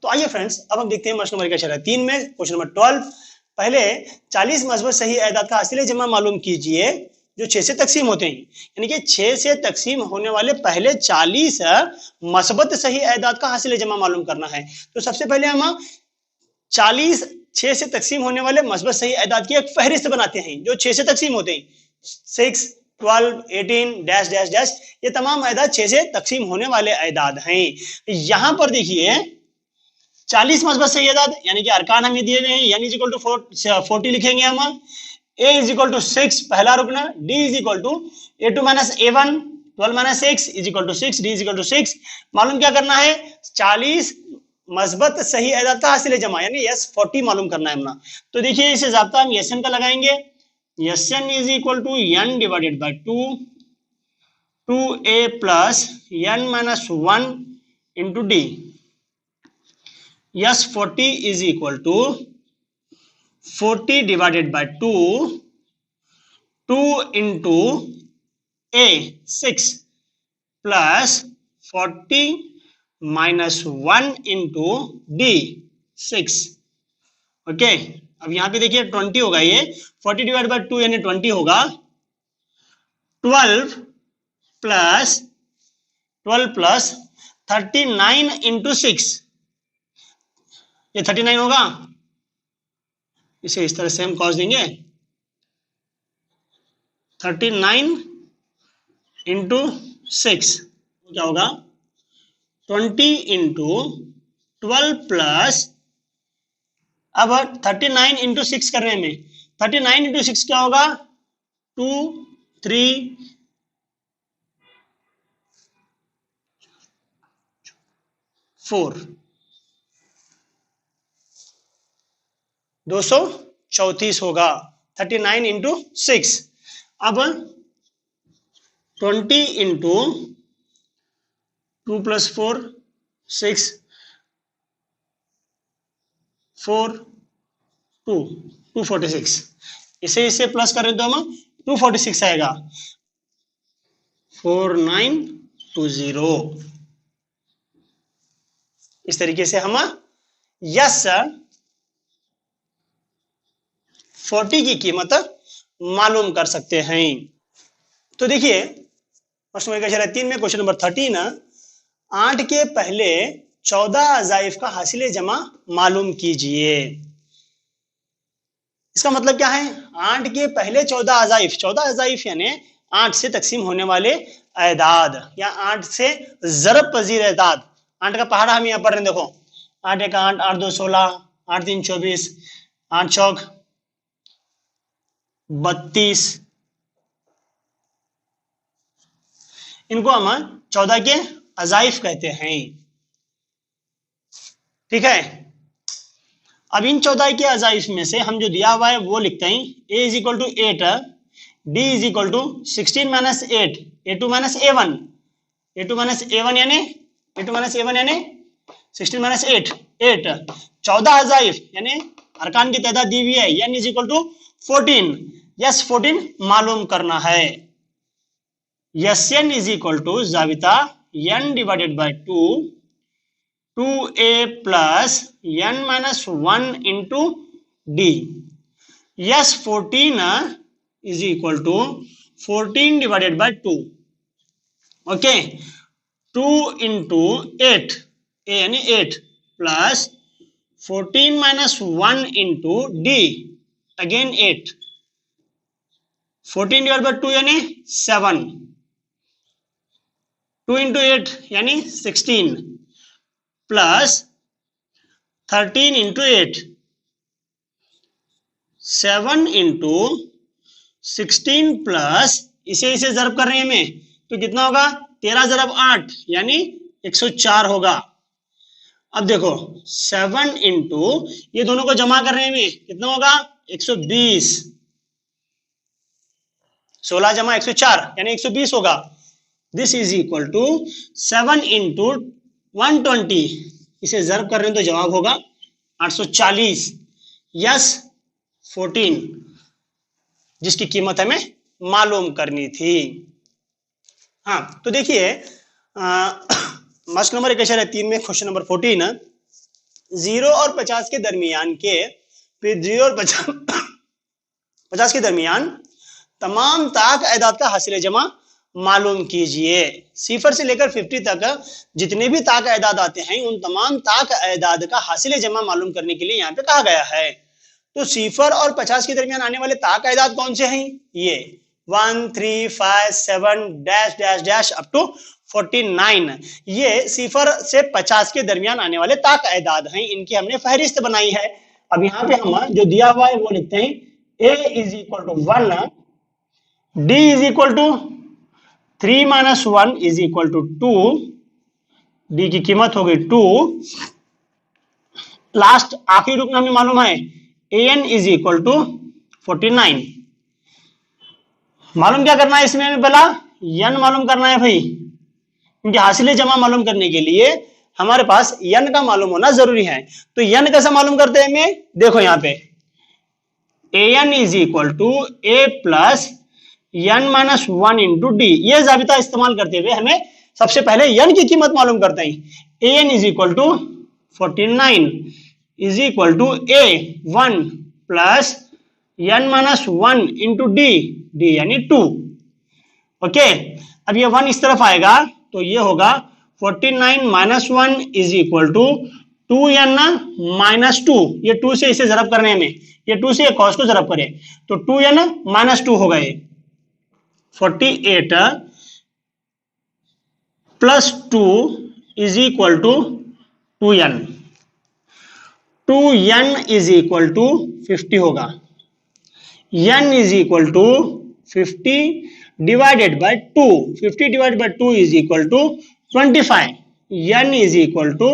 तो आइए फ्रेंड्स, अब हम देखते हैं मसला नंबर क्या 3 में क्वेश्चन नंबर 12। पहले 40 मस्बत सही एदाद का हासिल जमा मालूम कीजिए जो 6 से तकसीम होते हैं। यानी कि 6 से तकसीम होने वाले पहले 40 मस्बत सही एदाद का हासिल जमा मालूम करना है। तो सबसे पहले हम 40 6 से तकसीम होने वाले मस्बत सही एदाद की एक फहरिस्त बनाते हैं जो 6 से तकसीम होते हैं। 6, 12, 18 डैश डैश डैश, ये तमाम एदाद 6 से तकसीम होने वाले एदाद हैं। यहां पर देखिए 40 मस्बत सही एदाद यानी कि अरकान हमें दिए गए हैं, n इक्वल टू 40 लिखेंगे हम। a इज इक्वल टू 6 पहला रुकना, d is equal to a2 minus a1, 12 minus 6 is equal to 6, d is equal to 6। मालूम क्या करना है? 40 मस्बत सही एदाद का हासिल जमा यानी S40 मालूम करना है हमने। तो देखिए इसे ज़ाब्ता हम Sn का लगाएंगे। Sn is equal to n divided by 2a plus n minus 1 into d. S40 is equal to 40 divided by 2 into A 6 plus 40 minus 1 into D 6। Okay, अब यहां पे देखिए 20 होगा, ये 40 डिवाइड बाय 2 यानी 20 होगा। 12 प्लस 39 इंटू 6, ये 39 होगा। इसे इस तरह से हम कॉस देंगे, 39 इंटू 6 क्या होगा? 20 इंटू 12 प्लस, अब 39 इंटू 6 कर रहे हैं हमें, 39 इंटू 6 क्या होगा? 2, 3, 4, 234 होगा। 39 इंटू 6। अब 20 इंटू 2 प्लस 4 6 4 2 246, इसे प्लस करें तो हम 246 आएगा। 4920। इस तरीके से हम S40 की कीमत मालूम कर सकते हैं। तो देखिए प्रश्न 3 में क्वेश्चन नंबर 13, 8 के पहले 14 अज़ाइफ का हासिल जमा मालूम कीजिए। इसका मतलब क्या है? 8 के पहले 14 अज़ाइफ यानी 8 से तकसीम होने वाले एदाद या 8 से ज़रब पजीर एदाद। 8 का पहाड़ा हम यहाँ पढ़ रहे हैं, देखो 8 1 8, 8 2 16, 8 3 24, 8 चौक 32। इनको हम 14 के अज़ाइफ कहते हैं। ठीक है, अब इन 14 के अज़ाइफ में से हम जो दिया हुआ है वो लिखते हैं। a is equal to 8, d is equal to 16 minus 8, a2 minus a1, a2 minus a1 यानी 16 माइनस 8 8। 14 अज़ाइफ यानी अरकान की तादाद दी हुई है, n is equal to 14। S14 मालूम करना है। Sn इज इक्वल टू जाविता n divided by 2a plus n minus 1 into d. S14 is equal to 14 divided by 2। Okay, 2 into 8, a यानी 8 plus 14 minus 1 into d, again 8। 14 divide by 2 यानी 7, 2 into 8 यानी 16 plus 13 into 8, 7 into 16 plus इसे जरब कर रहे हैं हमें, तो कितना होगा? 13 ज़रब 8 यानी 104 होगा। अब देखो 7 इंटू ये दोनों को जमा कर रहे हैं हमें, कितना होगा? 120। 16 जमा 104 यानी 120 होगा। This is equal to 7 into 120, इसे जर्ब कर रहे हैं तो जवाब होगा 840। S14 जिसकी कीमत हमें मालूम करनी थी। हाँ, तो देखिए मसला नंबर 1 3 में क्वेश्चन नंबर 14, 0 और 50 के दरमियान के, फिर 0 और 50 के दरमियान तमाम ताक एदाद का हासिल जमा मालूम कीजिए। 0 से लेकर 50 तक जितने भी ताक एदाद आते हैं उन तमाम ताक एदाद का हासिल जमा मालूम करने के लिए यहाँ पे कहा गया है। तो 0 और 50 के दरमियान आने वाले ताक एदाद कौन से हैं? ये 1, 3, 5, 7 dash dash dash up to 49, ये 0 से 50 के दरमियान आने वाले ताक एदाद हैं। इनकी हमने फहरिस्त बनाई है। अब यहाँ पे हम जो दिया हुआ है वो लिखते हैं, a is equal to 1, d is equal to 3 minus 1 is equal to 2, d की कीमत हो गई 2। लास्ट आखिरी रूप में हमें मालूम है an इज इक्वल टू 49। मालूम क्या करना है इसमें हमें? पहला n मालूम करना है भाई, क्योंकि हासिल जमा मालूम करने के लिए हमारे पास n का मालूम होना जरूरी है। तो n कैसे मालूम करते हैं हमें? देखो यहाँ पे an is equal to a plus n minus 1 into d. ये जाबिता इस्तेमाल करते हुए हमें सबसे पहले n की कीमत मालूम करते हैं। an is equal to 49 is equal to a 1 plus n minus 1 into d, d यानी 2। ओके, अब ये 1 इस तरफ आएगा तो ये होगा 49 minus 1 is equal to 2n minus 2। ये 2 से इसे जरब करने में, ये 2 से कॉस को जरब करे तो 2n माइनस 2 होगा। ये 48 plus 2 is equal to 2n, 2n is equal to 50 होगा। n is equal to 50 divided by 2, 50 divided by 2 is equal to 25, n is equal to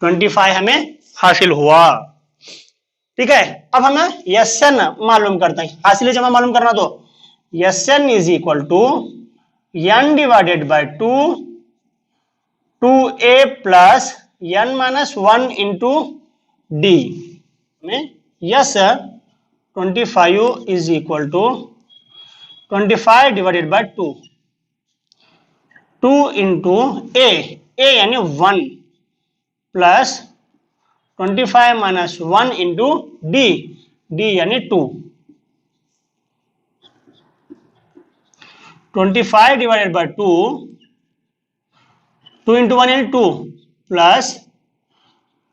25 हमें हासिल हुआ। ठीक है, अब हमें Sn मालूम करते हैं, हासिल जमा मालूम करना। तो Sn is equal to n divided by 2, 2a plus n minus 1 into d में S 25 is equal to 25 divided by 2, 2 into a यानी 1 plus 25 minus 1 into d, d यानी 2। 25 डिवाइडेड बाय 2, 2 इंटू 1 यानी 2 plus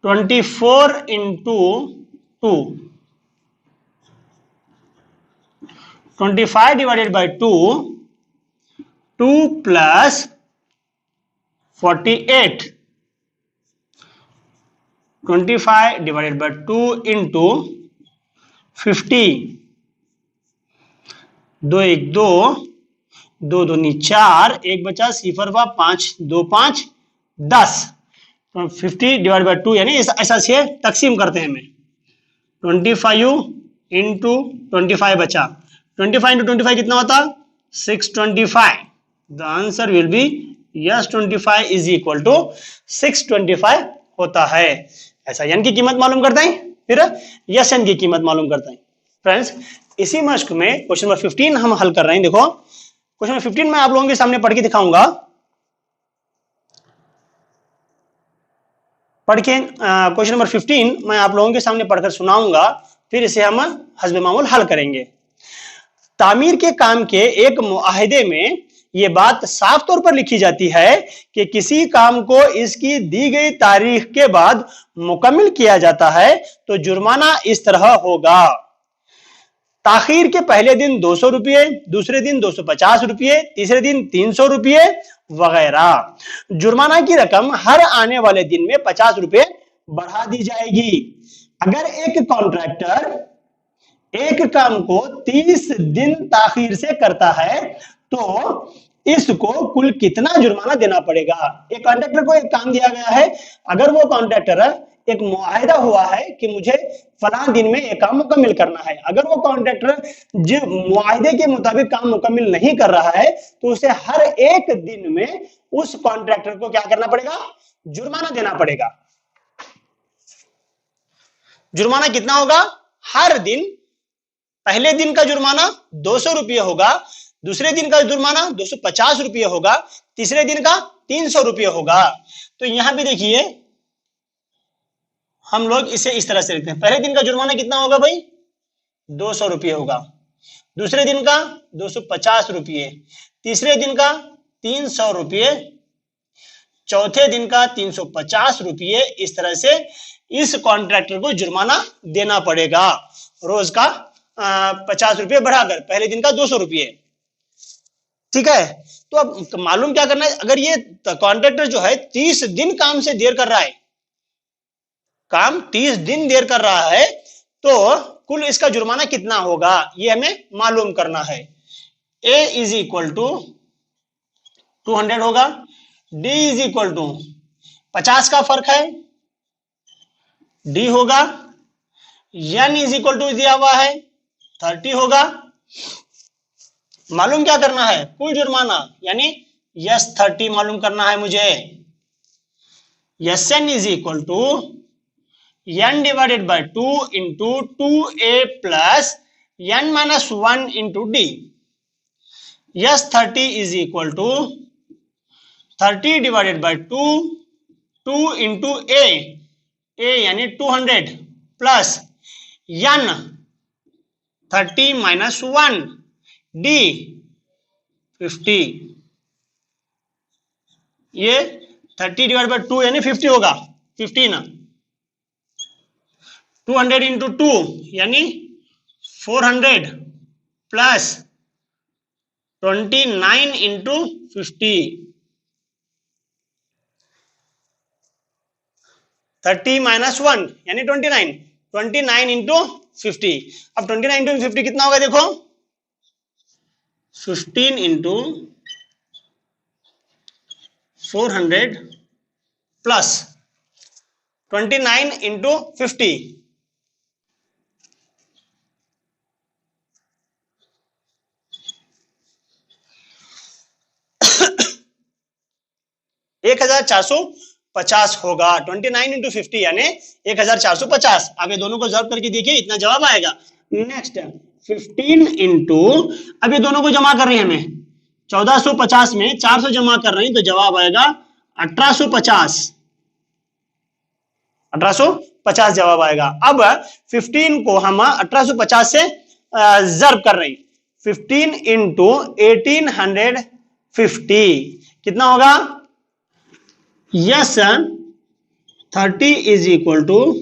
24 into 2, 25 divided by 2, 2 plus 48, 25 divided by 2 into 50, 2 1 2, 2 2 4, 1 बचा, 0 5 2 5 10। 50 divide by 2 यानी ऐसा से तकसीम करते हैं हमें। 25 इंटू 25 बचा, 25 इंटू 25 कितना होता? 625। The answer will be S 25 is equal to 625 होता है। ऐसा n की कीमत मालूम करते हैं, फिर यस n की कीमत मालूम करते हैं। फ्रेंड्स, इसी मश्क में क्वेश्चन नंबर 15 हम हल कर रहे हैं। देखो क्वेश्चन नंबर 15 मैं आप लोगों के सामने पढ़ के दिखाऊंगा। पढ़ के क्वेश्चन नंबर 15 मैं आप लोगों के सामने पढ़कर सुनाऊंगा, फिर इसे हम हस्बे मामूल हल करेंगे। तामीर के काम के एक मुआहदे में यह बात साफ तौर पर लिखी जाती है कि किसी काम को इसकी दी गई तारीख के बाद मुकम्मल किया जाता है तो जुर्माना इस तरह होगा। ताखीर के पहले दिन 200 रुपये, दूसरे दिन 250 रुपये, तीसरे दिन 300 रुपये वगैरह। जुर्माना की रकम हर आने वाले दिन में 50 रुपये बढ़ा दी जाएगी। अगर एक कॉन्ट्रैक्टर एक काम को 30 दिन ताखीर से करता है तो इसको कुल कितना जुर्माना देना पड़ेगा? एक कॉन्ट्रैक्टर को एक काम दिया गया है, अगर वो कॉन्ट्रैक्टर एक मुआहिदा हुआ है कि मुझे फलां दिन में एक काम मुकम्मल करना है, अगर वो कॉन्ट्रैक्टर जो मुआहिदे के मुताबिक काम मुकम्मल नहीं कर रहा है तो उसे हर एक दिन में उस कॉन्ट्रैक्टर को क्या करना पड़ेगा? जुर्माना देना पड़ेगा। जुर्माना कितना होगा? हर दिन पहले दिन का जुर्माना 200 रुपये होगा, दूसरे दिन का जुर्माना 250 रुपये होगा, तीसरे दिन का 300 रुपये होगा। तो यहां भी देखिए हम लोग इसे इस तरह से लिखते हैं, पहले दिन का जुर्माना कितना होगा भाई, 200 रुपये होगा, दूसरे दिन का 250 रुपये, तीसरे दिन का 300 रुपये, चौथे दिन का 350 रुपये। इस तरह से इस कॉन्ट्रैक्टर को जुर्माना देना पड़ेगा, रोज का 50 रुपये बढ़ाकर, पहले दिन का 200 रुपये। ठीक है, तो अब मालूम क्या करना है, अगर ये कॉन्ट्रैक्टर जो है 30 दिन काम से देर कर रहा है, काम 30 दिन देर कर रहा है, तो कुल इसका जुर्माना कितना होगा ये हमें मालूम करना है। A इज इक्वल टू 200 होगा, D इज इक्वल टू 50 का फर्क है, D होगा, N इज इक्वल टू दिया हुआ है 30 होगा। मालूम क्या करना है, कुल जुर्माना यानी S30 मालूम करना है मुझे। Sn is equal to n divided by 2 into 2a plus n minus 1 into d। S30 is equal to 30 divided by 2, 2 into a यानी 200 प्लस n 30 माइनस 1 d 50। ये 30 डिवाइड बाय 2 यानी 50 होगा, 15। 200 इंटू 2 यानी 400 प्लस 29 इंटू 50, 30 माइनस 1 यानी 29, 29 into 50। अब 29 into 50 कितना होगा देखो, 15 इंटू 400 प्लस 29 इंटू 50, 1450 होगा। 29 इंटू 50 यानी 1450। अब ये दोनों को जॉब करके देखिए, इतना जवाब आएगा। नेक्स्ट 15 इंटू, अब ये दोनों को जमा कर रहे हैं हमें, 1450 में 400 जमा कर रहे हैं तो जवाब आएगा 1850। 1850 जवाब आएगा। अब 15 को हम 1850 से जर्ब कर रहे हैं, 15 इंटू 1850 कितना होगा, यस 30 इज इक्वल टू,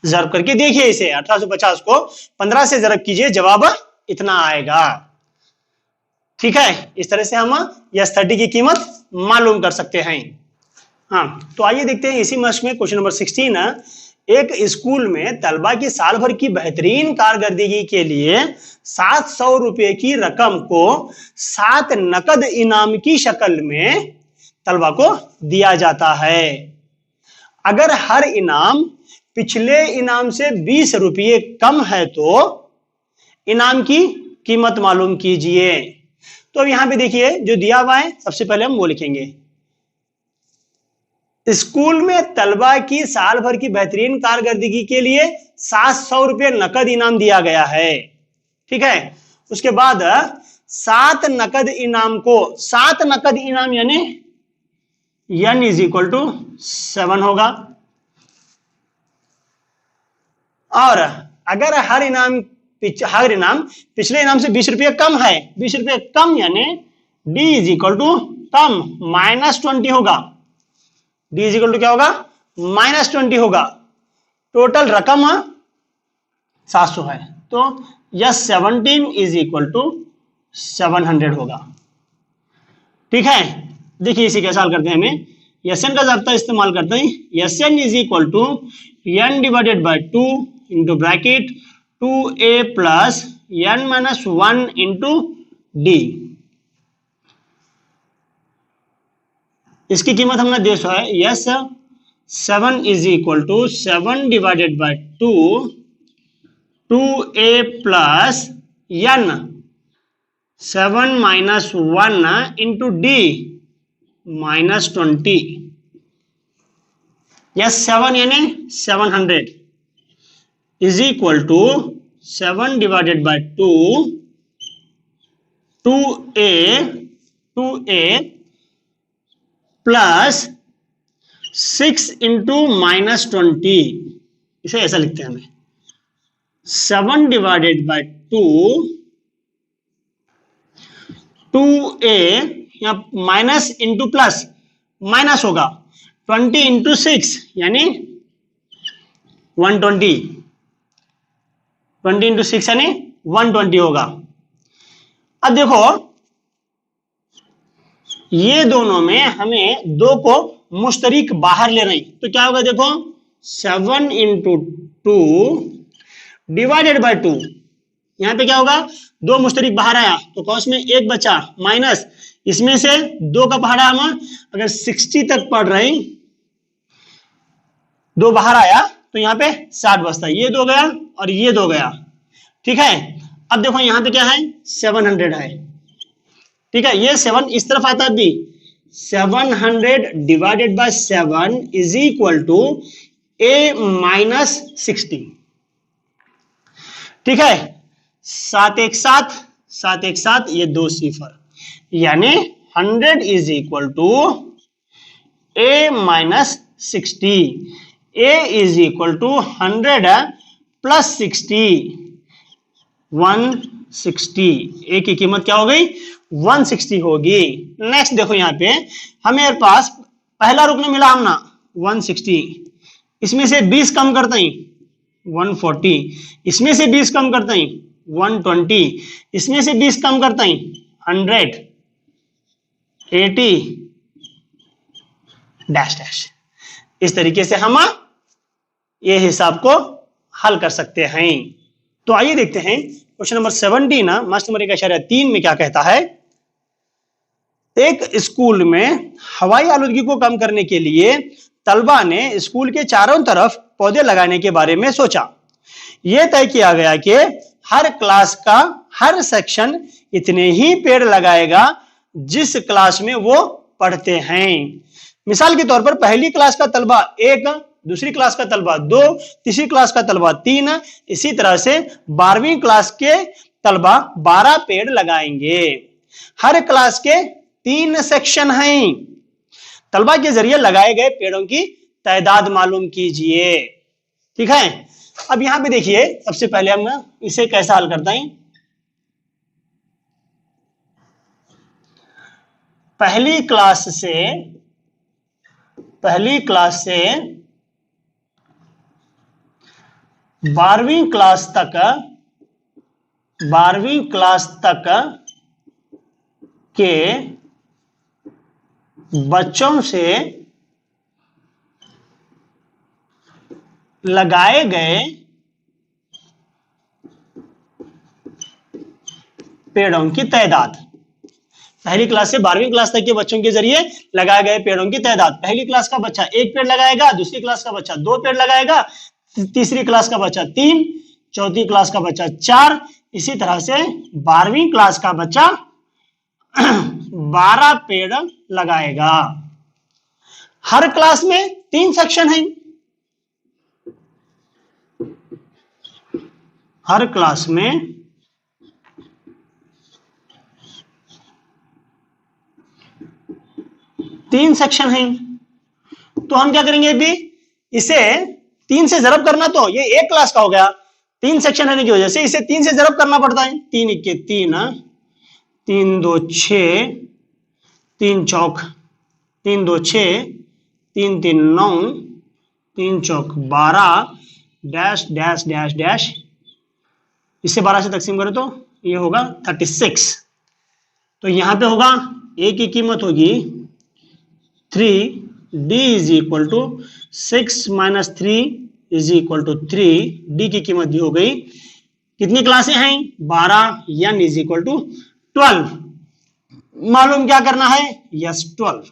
जर्ब करके देखिए इसे, 1850 को 15 से जर्ब कीजिए, जवाब इतना आएगा। ठीक है, इस तरह से हम यस 30 की कीमत मालूम कर सकते हैं। हाँ, तो आइए देखते हैं इसी मश्क में क्वेश्चन नंबर 16। एक स्कूल में तलबा की साल भर की बेहतरीन कारकर्दगी के लिए 700 रुपए की रकम को 7 नकद इनाम की शक्ल में तलबा को दिया जाता है। अगर हर इनाम पिछले इनाम से 20 रुपये कम है तो इनाम की कीमत मालूम कीजिए। तो अब यहां पे देखिए जो दिया हुआ है, सबसे पहले हम वो लिखेंगे, स्कूल में तलबा की साल भर की बेहतरीन कारकर्दगी के लिए 700 रुपये नकद इनाम दिया गया है। ठीक है, उसके बाद 7 नकद इनाम को, 7 नकद इनाम यानी n इज इक्वल टू 7 होगा। और अगर हर इनाम पिछले इनाम से 20 रुपये कम है, 20 रुपये कम यानी d इज इक्वल टू कम -20 होगा। d इज इक्वल टू क्या होगा, -20 होगा। टोटल रकम 700 है तो यस 17 इज इक्वल टू 700 होगा। ठीक है, देखिए इसी कैसे हल करते हैं, हमें Sn का ज़ाब्ता इस्तेमाल करते हैं। Sn is equal to n divided by 2 into bracket 2a plus n minus 1 into d। इसकी कीमत हमने दे सो है, S 7 is equal to 7 divided by 2 2a plus n 7 minus 1 into d -20। S 7 यानी 700 is equal to 7 divided by 2 2a plus 6 into -20, इसे ऐसा लिखते हैं हमें 7 डिवाइडेड बाय 2, 2a, यहाँ माइनस इंटू प्लस माइनस होगा, 20 इंटू 6 यानी 120, 20 इंटू 6 यानी 120 होगा। अब देखो ये दोनों में हमें दो को मुश्तरिक बाहर ले रही, तो क्या होगा देखो 7 इंटू 2 डिवाइडेड बाय 2, यहां पे क्या होगा दो मुश्तरिक बाहर आया तो कौस में एक बचा, माइनस इसमें से दो का पहाड़ा हम अगर 60 तक पढ़ रहे दो बाहर आया तो यहाँ पे 60 बचता, ये दो गया और ये दो गया, ठीक है। अब देखो यहाँ पे क्या है 700 है, ठीक है, ये 7 इस तरफ आता भी, 700 divided by 7 is equal to a minus 60, ठीक है। 7 एक 7, 7 एक 7, ये दो सिफर, यानी 100 is equal to a minus 60, a is equal to 100 plus 60, 160, a की कीमत क्या हो गई 160 होगी। नेक्स्ट देखो यहाँ पे हमें पास पहला रुकने मिला हमना 160, इसमें से 20 कम करते हैं 140, इसमें से 20 कम करते हैं 120, इसमें से 20 कम करते हैं 100, 80 डैश डैश। इस तरीके से हम ये हिसाब को हल कर सकते हैं। तो आइए देखते हैं क्वेश्चन नंबर 17 मार्क्स नंबर 1.3 में क्या कहता है। एक स्कूल में हवाई आलूदगी को कम करने के लिए तलबा ने स्कूल के चारों तरफ पौधे लगाने के बारे में सोचा। यह तय किया गया कि हर क्लास का हर सेक्शन इतने ही पेड़ लगाएगा जिस क्लास में वो पढ़ते हैं। मिसाल के तौर पर पहली क्लास का तलबा 1, दूसरी क्लास का तलबा 2, तीसरी क्लास का तलबा 3, इसी तरह से 12वीं क्लास के तलबा 12 पेड़ लगाएंगे। हर क्लास के 3 सेक्शन हैं। तलबा के जरिए लगाए गए पेड़ों की तादाद मालूम कीजिए, ठीक है। अब यहां पे देखिए सबसे पहले हम इसे कैसा हल करते हैं। पहली क्लास से 12वीं क्लास तक के बच्चों से लगाए गए पेड़ों की तादाद, पहली क्लास से 12वीं क्लास तक के बच्चों के जरिए लगाए गए पेड़ों की तादाद। पहली क्लास का बच्चा 1 पेड़ लगाएगा, दूसरी क्लास का बच्चा 2 पेड़ लगाएगा, तीसरी क्लास का बच्चा 3, चौथी क्लास का बच्चा 4, इसी तरह से 12वीं क्लास का बच्चा 12 पेड़ लगाएगा। हर क्लास में 3 सेक्शन हैं। हर क्लास में 3 सेक्शन हैं। तो हम क्या करेंगे अभी, इसे 3 से जरब करना, तो ये एक क्लास का हो गया। 3 सेक्शन रहने की वजह से इसे 3 से जरब करना पड़ता है। 3 1 3, 3 2 6, 3 चौक 3 2 6, 3 3 9, 3 चौक 12, डैश डैश डैश डैश, इसे 12 से तकसीम करें तो ये होगा 36। तो यहां पे होगा ए की कीमत होगी 3, d is equal to 6 minus 3 is equal to 3, d की कीमत दी हो गई। कितनी क्लासें हैं 12, एन इज इक्वल टू 12। मालूम क्या करना है, यस 12।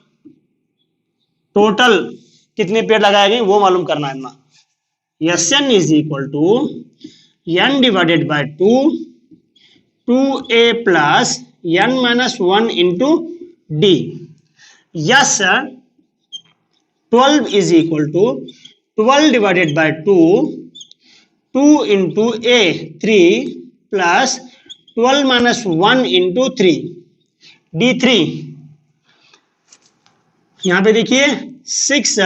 टोटल कितने पेड़ लगाए गए वो मालूम करना है ना। S n is equal to n divided by 2, 2a plus n minus 1 into d. S 12 is equal to 12 divided by 2, 2 into a 3 plus 12 minus 1 into 3 d3। यहां पे देखिए 6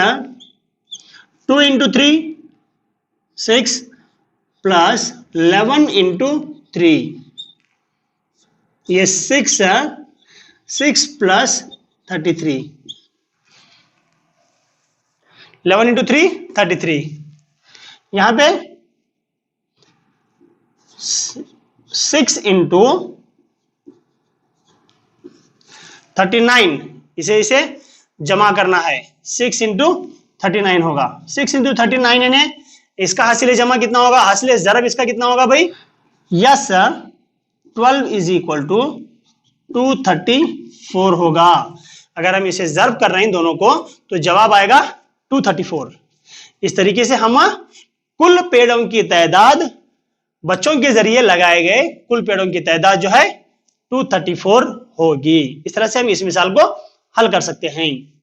2 इंटू 3 6 प्लस 11 इंटू 3, ये 6 प्लस 33, 11 इंटू 3 33, यहां पे 6 into 39, इसे जमा करना है, 6 इंटू 39 होगा, 6 इंटू 39 यानी इसका हासिल जमा कितना होगा, हासिल ज़रब इसका कितना होगा भाई, यस 12 इज इक्वल टू 234 होगा। अगर हम इसे ज़रब कर रहे हैं दोनों को तो जवाब आएगा 234। इस तरीके से हम कुल पेड़ों की तादाद, बच्चों के जरिए लगाए गए कुल पेड़ों की तादाद जो है 234 होगी। इस तरह से हम इस मिसाल को हल कर सकते हैं।